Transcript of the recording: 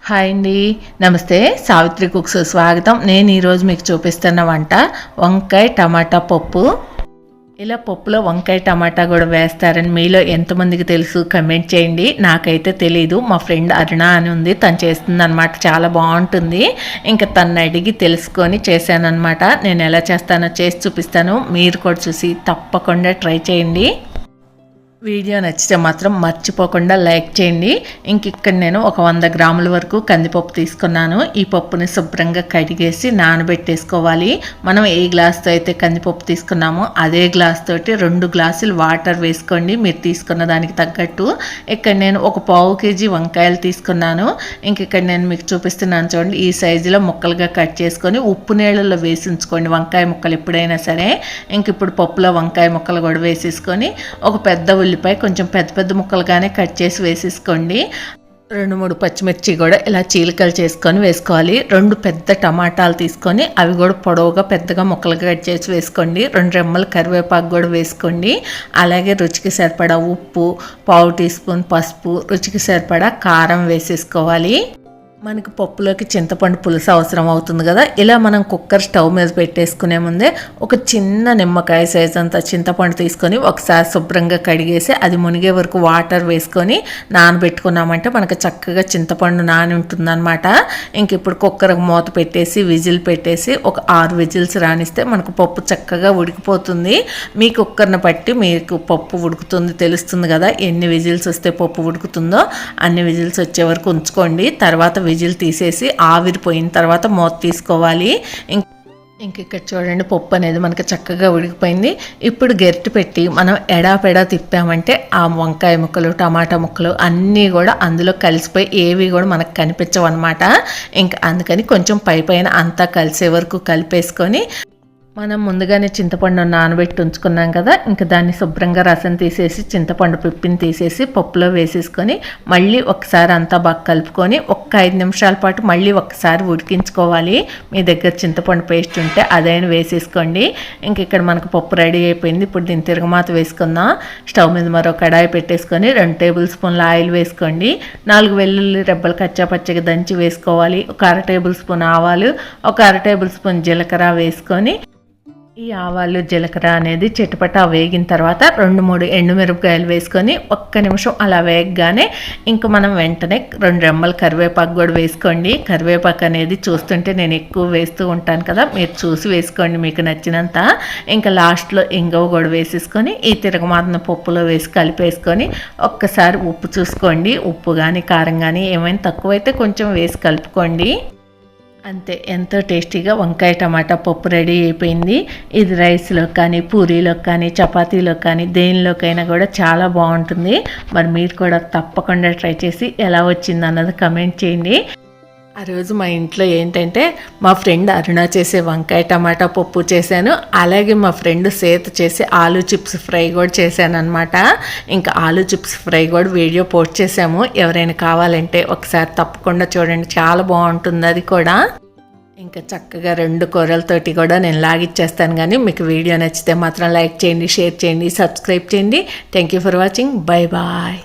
Hi అండి, నమస్తే. Savitri cooks స్వాగతం. నేను ఈరోజు మీకు చూపిస్తున్న వంట వంకాయ టమాటా పప్పు. ఇలా పప్పులో వంకాయ టమాటా కూడా వేస్తారని మీలో ఎంతమందికి తెలుసు కమెంట్ చేయండి. నాకైతే తెలీదు. మా ఫ్రెండ్ అరుణ అని ఉంది, తను చేస్తుంది అనమాట. చాలా బాగుంటుంది. ఇంకా తను అడిగి తెలుసుకొని చేశాను అనమాట. నేను ఎలా చేస్తానో చేసి చూపిస్తాను. మీరు కూడా చూసి తప్పకుండా ట్రై చేయండి. వీడియో నచ్చితే మాత్రం మర్చిపోకుండా లైక్ చేయండి. ఇక్కడ నేను ఒక 100 గ్రాముల వరకు కందిపప్పు తీసుకున్నాను. ఈ పప్పుని శుభ్రంగా కడిగేసి నానబెట్టేసుకోవాలి. మనం ఏ గ్లాస్తో అయితే కందిపప్పు తీసుకున్నామో అదే గ్లాస్ తోటి 2 గ్లాసులు వాటర్ వేసుకోండి, మీరు తీసుకున్న దానికి తగ్గట్టు. ఇక్కడ నేను ఒక 1/2 కేజీ వంకాయలు తీసుకున్నాను. ఇక్కడ నేను మీకు చూపిస్తున్నాను చూడండి. ఈ సైజులో ముక్కలుగా కట్ చేసుకొని ఉప్పు నీళ్ళలో వేసి ఉంచుకోండి వంకాయ ముక్కలు ఎప్పుడైనా సరే. ఇప్పుడు పప్పులో వంకాయ ముక్కలు కూడా వేసేసుకొని ఒక పెద్ద ఉల్లిపాయ కొంచెం పెద్ద పెద్ద ముక్కలుగానే కట్ చేసి వేసేసుకోండి. 2-3 పచ్చిమిర్చి కూడా ఇలా చీలికలు చేసుకొని వేసుకోవాలి. 2 పెద్ద టమాటాలు తీసుకొని అవి కూడా పొడవుగా పెద్దగా ముక్కలుగా కట్ చేసి వేసుకోండి. 2 రెమ్మలు కరివేపాకు కూడా వేసుకోండి. అలాగే రుచికి సరిపడా ఉప్పు, 1/2 టీ స్పూన్ పసుపు, రుచికి సరిపడా కారం వేసేసుకోవాలి. మనకి పప్పులోకి చింతపండు పులుసు అవసరం అవుతుంది కదా. ఇలా మనం కుక్కర్ స్టవ్ మీద పెట్టేసుకునే ముందే ఒక చిన్న నిమ్మకాయ సైజ్ అంత చింతపండు తీసుకొని ఒకసారి శుభ్రంగా కడిగేసి అది మునిగే వరకు వాటర్ వేసుకొని నానబెట్టుకున్నామంటే మనకు చక్కగా చింతపండు నాని ఉంటుందన్నమాట. ఇప్పుడు కుక్కర్ మూత పెట్టేసి విజిల్ పెట్టేసి ఒక 6 విజిల్స్ రానిస్తే మనకు పప్పు చక్కగా ఉడికిపోతుంది. మీ కుక్కర్ని బట్టి మీకు పప్పు ఉడుకుతుంది తెలుస్తుంది కదా. ఎన్ని విజిల్స్ వస్తే పప్పు ఉడుకుతుందో అన్ని విజిల్స్ వచ్చే వరకు ఉంచుకోండి. తర్వాత విజిల్ తీసేసి ఆవిరిపోయిన తర్వాత మూత తీసుకోవాలి. ఇక్కడ చూడండి, పప్పు అనేది మనకు చక్కగా ఉడికిపోయింది. ఇప్పుడు గెరిటె పెట్టి మనం ఎడాపెడా తిప్పామంటే ఆ వంకాయ ముక్కలు టమాటా ముక్కలు అన్నీ కూడా అందులో కలిసిపోయి ఏవి కూడా మనకు కనిపించవు అనమాట. అందుకని కొంచెం పైన అంతా కలిసే వరకు కలిపేసుకొని మనం ముందుగానే చింతపండు నానబెట్టి ఉంచుకున్నాం కదా. దాన్ని శుభ్రంగా రసం తీసేసి చింతపండు పిప్పిని తీసేసి పప్పులో వేసేసుకొని మళ్ళీ ఒకసారి అంతా బాగా కలుపుకొని 5 నిమిషాల పాటు మళ్ళీ ఒకసారి ఉడికించుకోవాలి. మీ దగ్గర చింతపండు పేస్ట్ ఉంటే అదైనా వేసేసుకోండి. ఇక్కడ మనకు పప్పు రెడీ అయిపోయింది. ఇప్పుడు దీన్ని తిరగమాత వేసుకుందాం. స్టవ్ మీద మరో కడాయి పెట్టేసుకొని 2 టేబుల్ స్పూన్ల ఆయిల్ వేసుకోండి. 4 వెల్లుల్లి రెబ్బలు కచ్చాపచ్చగా దంచి వేసుకోవాలి. ఒక 1/2 టేబుల్ స్పూన్ ఆవాలు, ఒక 1/2 టేబుల్ స్పూన్ జీలకర్ర వేసుకొని ఈ ఆవాలు జీలకర్ర అనేది చిటపట వేగిన తర్వాత 2-3 ఎండుమిరపకాయలు వేసుకొని 1 నిమిషం అలా వేగగానే మనం వెంటనే 2 రెమ్మలు కరివేపాకు కూడా వేసుకోండి. కరివేపాకు అనేది చూస్తుంటే నేను ఎక్కువ వేస్తూ ఉంటాను కదా, మీరు చూసి వేసుకోండి మీకు నచ్చినంత. లాస్ట్లో ఇంగువ కూడా వేసేసుకొని ఈ తిరగమాతన పప్పులో వేసి కలిపేసుకొని ఒక్కసారి ఉప్పు చూసుకోండి. ఉప్పు కానీ కారం కానీ ఏమైనా తక్కువైతే కొంచెం వేసి కలుపుకోండి. అంతే, ఎంతో టేస్టీగా వంకాయ టమాటా పప్పు రెడీ అయిపోయింది. ఇది రైస్లో కానీ పూరీలో కానీ చపాతీలో కానీ దేనిలోకైనా కూడా చాలా బాగుంటుంది. మరి మీరు కూడా తప్పకుండా ట్రై చేసి ఎలా వచ్చింది అన్నది కమెంట్ చేయండి. ఆ రోజు మా ఇంట్లో ఏంటంటే మా ఫ్రెండ్ అరుణ చేసే వంకాయ టమాటా పప్పు చేశాను. అలాగే మా ఫ్రెండ్ సీత చేసే ఆలూ చిప్స్ ఫ్రై కూడా చేశాను అనమాట. ఆలూ చిప్స్ ఫ్రై కూడా వీడియో పోస్ట్ చేశాము. ఎవరైనా కావాలంటే ఒకసారి తప్పకుండా చూడండి, చాలా బాగుంటుంది అది కూడా. చక్కగా 2 కూరలతోటి కూడా నేను లాగిచ్చేస్తాను. కానీ మీకు వీడియో నచ్చితే మాత్రం లైక్ చేయండి, షేర్ చేయండి, సబ్స్క్రైబ్ చేయండి. Thank you for watching. Bye bye.